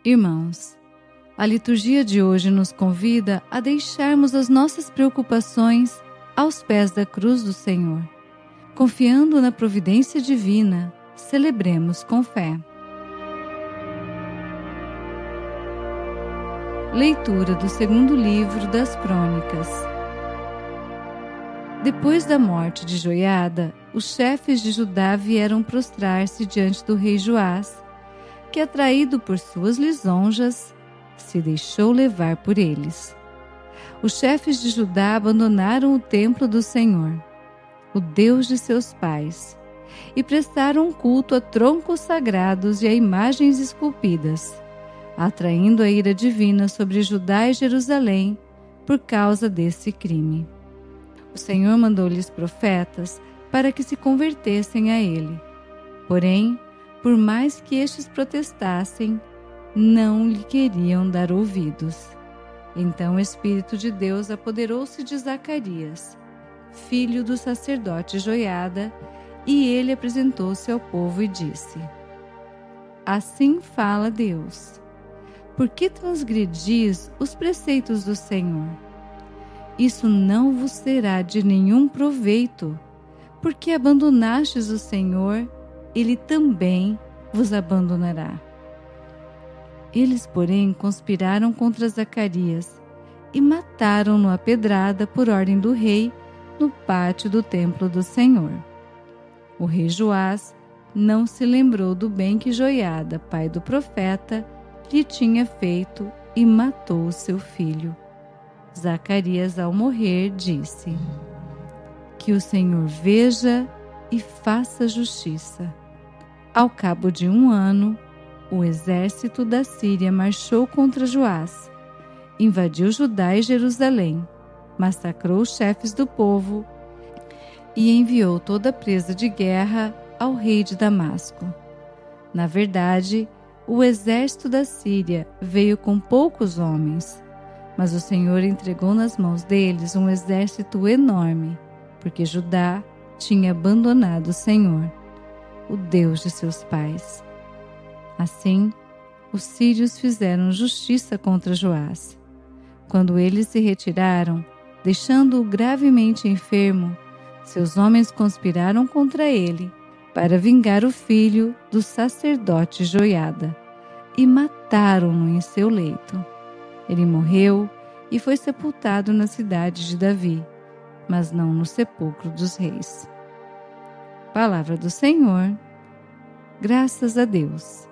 Irmãos, a liturgia de hoje nos convida a deixarmos as nossas preocupações aos pés da cruz do Senhor. Confiando na providência divina, celebremos com fé. Leitura do segundo livro das Crônicas. Depois da morte de Joiada, os chefes de Judá vieram prostrar-se diante do rei Joás, que, atraído por suas lisonjas, se deixou levar por eles. Os chefes de Judá abandonaram o templo do Senhor, o Deus de seus pais, e prestaram culto a troncos sagrados e a imagens esculpidas, atraindo a ira divina sobre Judá e Jerusalém por causa desse crime. O Senhor mandou-lhes profetas para que se convertessem a ele. Porém, por mais que estes protestassem, não lhe queriam dar ouvidos. Então o Espírito de Deus apoderou-se de Zacarias, filho do sacerdote Joiada, e ele apresentou-se ao povo e disse: Assim fala Deus: Por que transgredis os preceitos do Senhor? Isso não vos será de nenhum proveito, porque abandonastes o Senhor, ele também vos abandonará. Eles, porém, conspiraram contra Zacarias e mataram-no à pedrada por ordem do rei no pátio do templo do Senhor. O rei Joás não se lembrou do bem que Joiada, pai do profeta, lhe tinha feito e matou o seu filho. Zacarias, ao morrer, disse: Que o Senhor veja e faça justiça. Ao cabo de 1 ano, o exército da Síria marchou contra Joás, invadiu Judá e Jerusalém, massacrou os chefes do povo e enviou toda a presa de guerra ao rei de Damasco. Na verdade, o exército da Síria veio com poucos homens, mas o Senhor entregou nas mãos deles um exército enorme, porque Judá tinha abandonado o Senhor, o Deus de seus pais. Assim, os sírios fizeram justiça contra Joás. Quando eles se retiraram, deixando-o gravemente enfermo, seus homens conspiraram contra ele para vingar o filho do sacerdote Joiada e mataram-no em seu leito. Ele morreu e foi sepultado na cidade de Davi, mas não no sepulcro dos reis. Palavra do Senhor. Graças a Deus.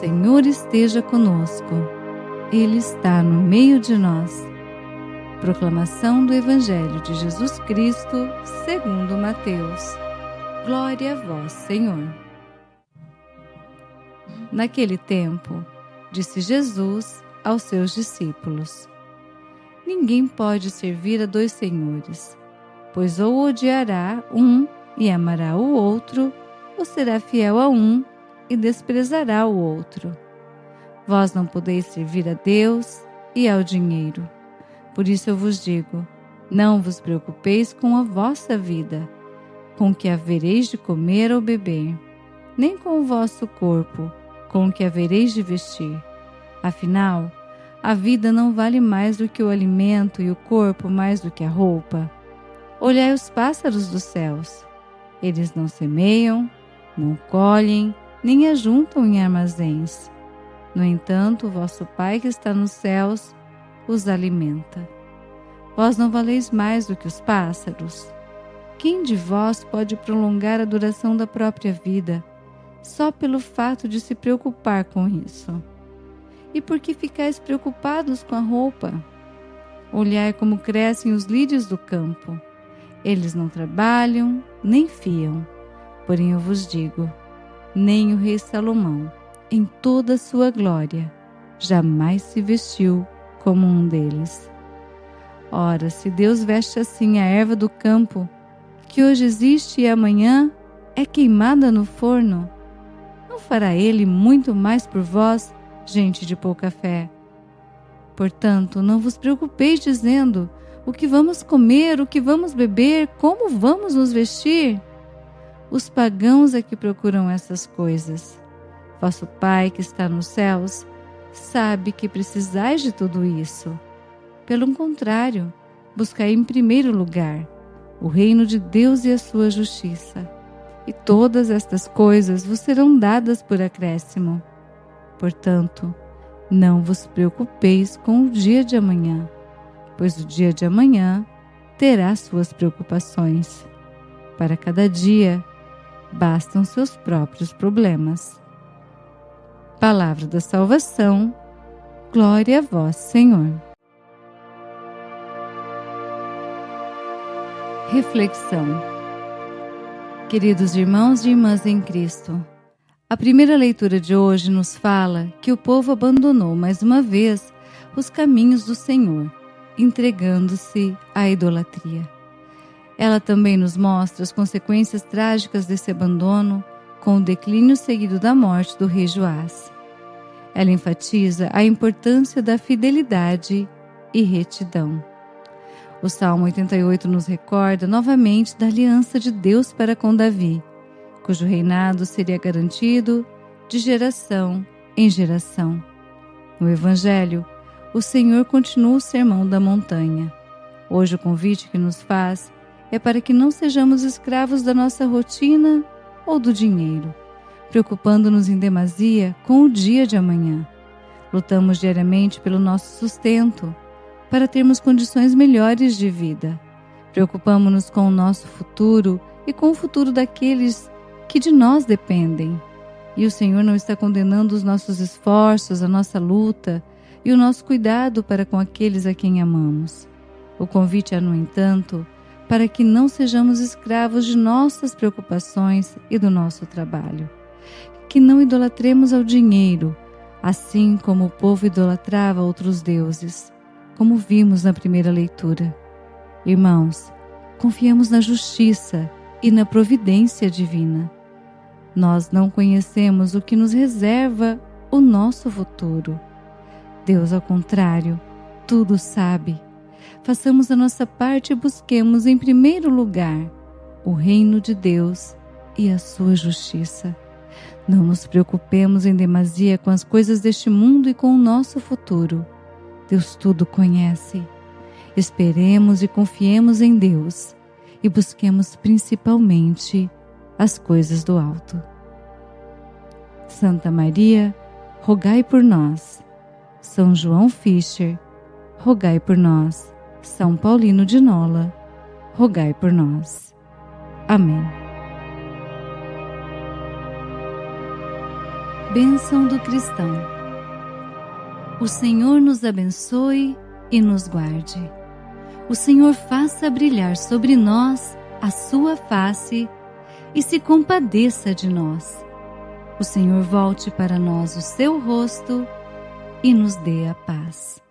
Senhor esteja conosco. Ele está no meio de nós. Proclamação do Evangelho de Jesus Cristo, segundo Mateus. Glória a vós, Senhor. Naquele tempo, disse Jesus aos seus discípulos: Ninguém pode servir a 2 senhores, pois ou odiará um e amará o outro, ou será fiel a um e desprezará o outro. Vós não podeis servir a Deus e ao dinheiro. Por isso eu vos digo, não vos preocupeis com a vossa vida, com o que havereis de comer ou beber, nem com o vosso corpo, com o que havereis de vestir. Afinal, a vida não vale mais do que o alimento e o corpo mais do que a roupa. Olhai os pássaros dos céus. Eles não semeiam, não colhem, nem ajuntam em armazéns. No entanto, o vosso Pai que está nos céus os alimenta. Vós não valeis mais do que os pássaros? Quem de vós pode prolongar a duração da própria vida, só pelo fato de se preocupar com isso? E por que ficais preocupados com a roupa? Olhai como crescem os lírios do campo. Eles não trabalham, nem fiam. Porém eu vos digo, nem o rei Salomão, em toda a sua glória, jamais se vestiu como um deles. Ora, se Deus veste assim a erva do campo, que hoje existe e amanhã é queimada no forno, não fará Ele muito mais por vós, gente de pouca fé? Portanto, não vos preocupeis dizendo, o que vamos comer, o que vamos beber, como vamos nos vestir? Os pagãos é que procuram essas coisas. Vosso Pai que está nos céus sabe que precisais de tudo isso. Pelo contrário, buscai em primeiro lugar o reino de Deus e a sua justiça, e todas estas coisas vos serão dadas por acréscimo. Portanto, não vos preocupeis com o dia de amanhã, pois o dia de amanhã terá suas preocupações. Para cada dia, bastam seus próprios problemas. Palavra da salvação, glória a vós, Senhor. Reflexão. Queridos irmãos e irmãs em Cristo, a primeira leitura de hoje nos fala que o povo abandonou mais uma vez os caminhos do Senhor, entregando-se à idolatria. Ela também nos mostra as consequências trágicas desse abandono, com o declínio seguido da morte do rei Joás. Ela enfatiza a importância da fidelidade e retidão. O Salmo 88 nos recorda novamente da aliança de Deus para com Davi, cujo reinado seria garantido de geração em geração. No Evangelho, o Senhor continua o sermão da montanha. Hoje o convite que nos faz é para que não sejamos escravos da nossa rotina ou do dinheiro, preocupando-nos em demasia com o dia de amanhã. Lutamos diariamente pelo nosso sustento, para termos condições melhores de vida. Preocupamos-nos com o nosso futuro e com o futuro daqueles que de nós dependem. E o Senhor não está condenando os nossos esforços, a nossa luta e o nosso cuidado para com aqueles a quem amamos. O convite é, no entanto, para que não sejamos escravos de nossas preocupações e do nosso trabalho. Que não idolatremos ao dinheiro, assim como o povo idolatrava outros deuses, como vimos na primeira leitura. Irmãos, confiamos na justiça e na providência divina. Nós não conhecemos o que nos reserva o nosso futuro. Deus, ao contrário, tudo sabe. Façamos a nossa parte e busquemos em primeiro lugar o reino de Deus e a sua justiça. Não nos preocupemos em demasia com as coisas deste mundo e com o nosso futuro. Deus tudo conhece. Esperemos e confiemos em Deus e busquemos principalmente as coisas do alto. Santa Maria, rogai por nós. São João Fischer, rogai por nós. São Paulino de Nola, rogai por nós. Amém. Bênção do cristão. O Senhor nos abençoe e nos guarde. O Senhor faça brilhar sobre nós a sua face e se compadeça de nós. O Senhor volte para nós o seu rosto e nos dê a paz.